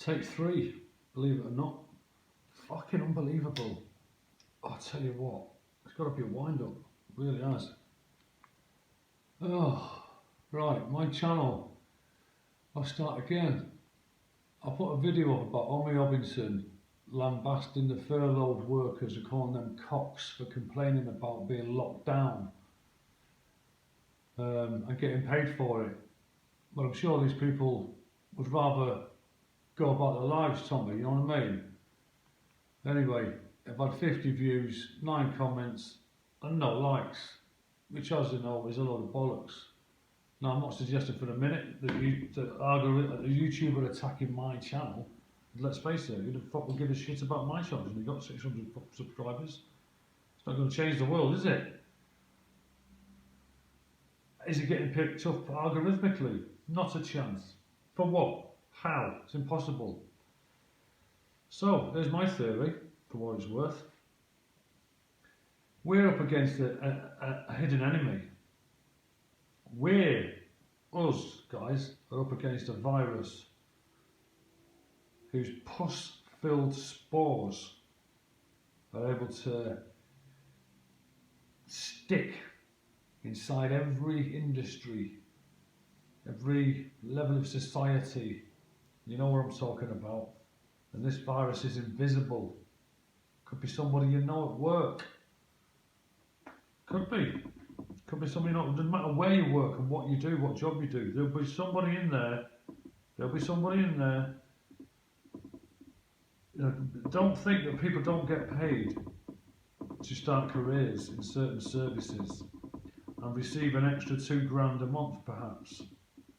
Take 3, believe it or not. Fucking unbelievable. Oh, I'll tell you what, it's got to be a wind up. It really has. Oh, right, my channel. I'll start again. I put a video up about Omri Robinson lambasting the furloughed workers and calling them cocks for complaining about being locked down and getting paid for it. But I'm sure these people would rather go about their lives, Tommy, you know what I mean? Anyway, I've had 50 views, 9 comments and no likes, which as you know is a lot of bollocks. Now I'm not suggesting for a minute that the YouTuber attacking my channel. Let's face it, who the fuck will give a shit about my channel? We've got 600 subscribers. It's not going to change the world, is it? Is it getting picked up algorithmically? Not a chance. For what? How? It's impossible. So, there's my theory, for what it's worth. We're up against a hidden enemy. Us guys, are up against a virus whose pus-filled spores are able to stick inside every industry, every level of society. You know what I'm talking about. And this virus is invisible. Could be somebody you know at work. Could be. Could be somebody you know. It doesn't matter where you work and what you do, what job you do. There'll be somebody in there. There'll be somebody in there. You know, don't think that people don't get paid to start careers in certain services and receive an extra £2 a month perhaps,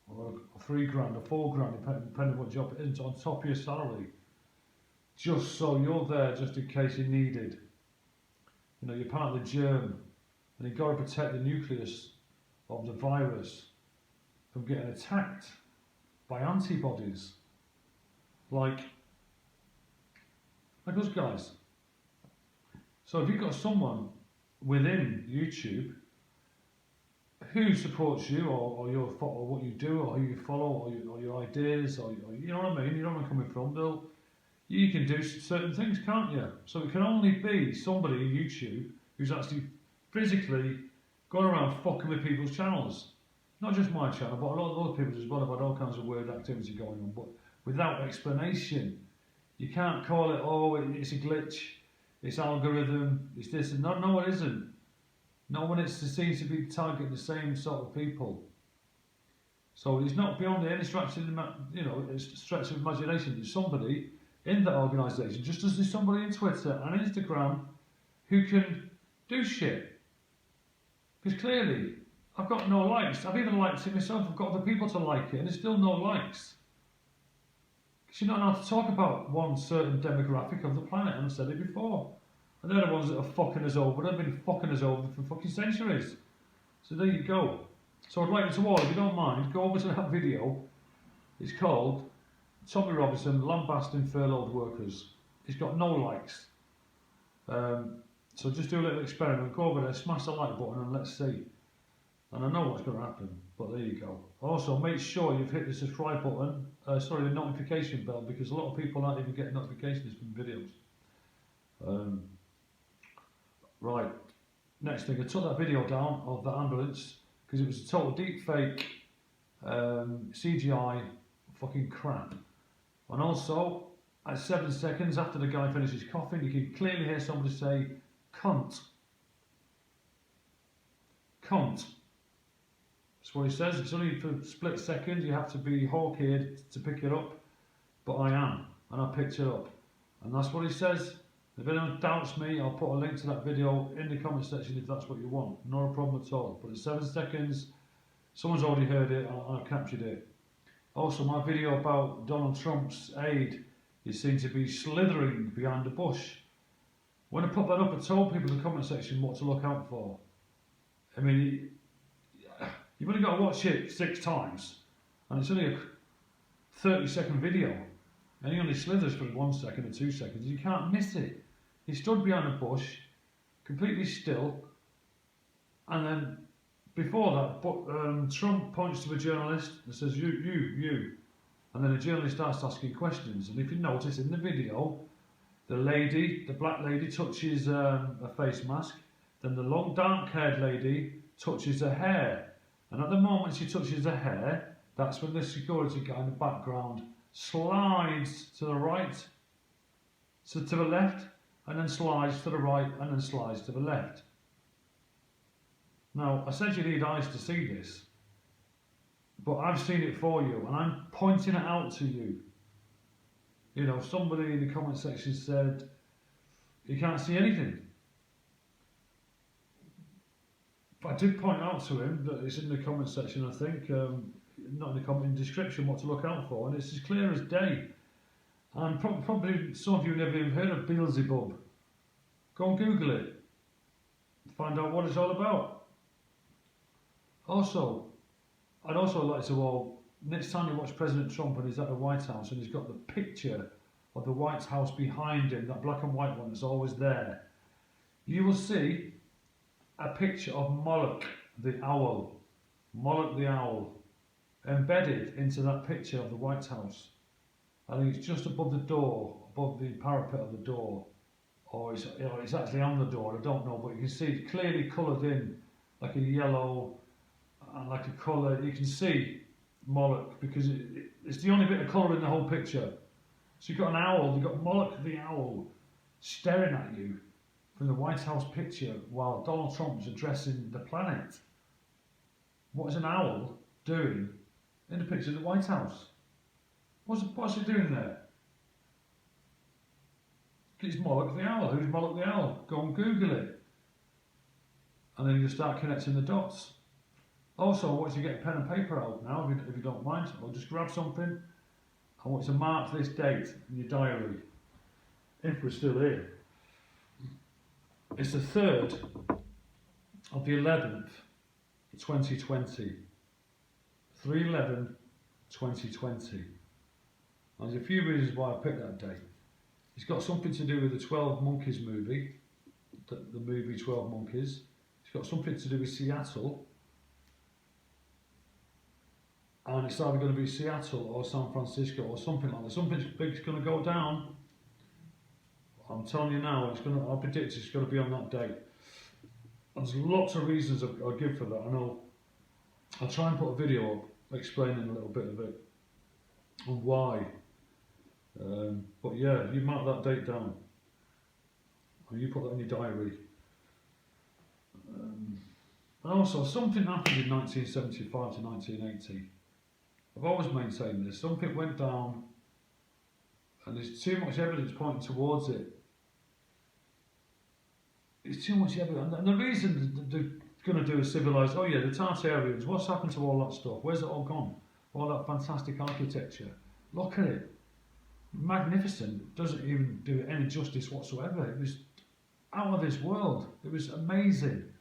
or £3 or £4, depending what job it is, on top of your salary, just so you're there just in case you're needed. You know, you're part of the germ and you've got to protect the nucleus of the virus from getting attacked by antibodies like us guys. So if you've got someone within YouTube who supports you or what you do or who you follow or your ideas or you know what I mean, you know where I'm coming from, you can do certain things, can't you? So it can only be somebody in YouTube who's actually physically going around fucking with people's channels. Not just my channel, but a lot of other people's as well. I've had all kinds of weird activity going on, but without explanation. You can't call it, oh, it's a glitch, it's algorithm, it's this and that. No, it isn't. No one seems to be targeting the same sort of people. So it's not beyond any stretch of imagination. There's somebody in that organisation, just as there's somebody in Twitter and Instagram who can do shit. Because clearly, I've got no likes. I've even liked it myself. I've got other people to like it, and there's still no likes. Because you're not allowed to talk about one certain demographic of the planet, and I've said it before. And they're the ones that are fucking us over. They've been fucking us over for fucking centuries. So there you go. So I'd like you to all, if you don't mind, go over to that video. It's called Tommy Robinson lambasting furloughed workers. It's got no likes. So just do a little experiment. Go over there, smash the like button, and let's see. And I know what's going to happen, but there you go. Also, make sure you've hit the subscribe button, the notification bell, because a lot of people aren't even getting notifications from videos. Right, next thing, I took that video down of the ambulance because it was a total deep fake CGI fucking crap. And also, at 7 seconds after the guy finishes coughing, you can clearly hear somebody say, cunt. Cunt. That's what he says. It's only for a split second. You have to be hawk-eared to pick it up. But I am, and I picked it up. And that's what he says. If anyone doubts me, I'll put a link to that video in the comment section if that's what you want. Not a problem at all. But at 7 seconds, someone's already heard it and I've captured it. Also, my video about Donald Trump's aide is seen to be slithering behind a bush. When I put that up, I told people in the comment section what to look out for. I mean, you've only got to watch it 6 times, and it's only a 30-second video, and he only slithers for 1 second or 2 seconds. You can't miss it. He stood behind a bush, completely still, and then before that, Trump points to a journalist and says, you. And then a journalist starts asking questions. And if you notice in the video, the black lady touches a face mask. Then the long dark-haired lady touches her hair. And at the moment she touches her hair, that's when the security guy in the background slides to the right, so to the left, and then slides to the right, and then slides to the left. Now, I said you need eyes to see this, but I've seen it for you, and I'm pointing it out to you. You know, somebody in the comment section said, you can't see anything. But I did point out to him that it's in the comment section, I think, not in the comment description, what to look out for, and it's as clear as day. And probably some of you never even heard of Beelzebub. Go and Google it, find out what it's all about. Also, I'd also like to, next time you watch President Trump and he's at the White House and he's got the picture of the White House behind him, that black and white one that's always there, you will see a picture of Moloch the owl. Moloch the owl, embedded into that picture of the White House. I think it's just above the door, above the parapet of the door, or it's actually on the door, I don't know, but you can see it clearly coloured in, like a yellow, and like a colour. You can see Moloch, because it's the only bit of colour in the whole picture. So you've got an owl, you've got Moloch the owl staring at you from the White House picture while Donald Trump's addressing the planet. What is an owl doing in the picture of the White House? What's it doing there? It's Moloch the owl. Who's Moloch the owl? Go and Google it. And then you start connecting the dots. Also, I want you to get a pen and paper out now, if you don't mind, or just grab something. I want you to mark this date in your diary, if we're still here. It's the 3rd of the 11th, 2020. 3/11/2020. And there's a few reasons why I picked that date. It's got something to do with the 12 Monkeys movie, the movie 12 Monkeys. It's got something to do with Seattle. And it's either going to be Seattle or San Francisco or something like that. Something big's going to go down. I'm telling you now, I predict it's going to be on that date. And there's lots of reasons I'll give for that. I know. I'll try and put a video up explaining a little bit of it and why. But yeah, you mark that date down. And you put that in your diary. And also, something happened in 1975 to 1980. I've always maintained this. Something went down, and there's too much evidence pointing towards it. There's too much evidence, and the reason they're going to do a civilised, oh yeah, the Tartarians, what's happened to all that stuff? Where's it all gone? All that fantastic architecture. Look at it. Magnificent. It doesn't even do it any justice whatsoever. It was out of this world. It was amazing.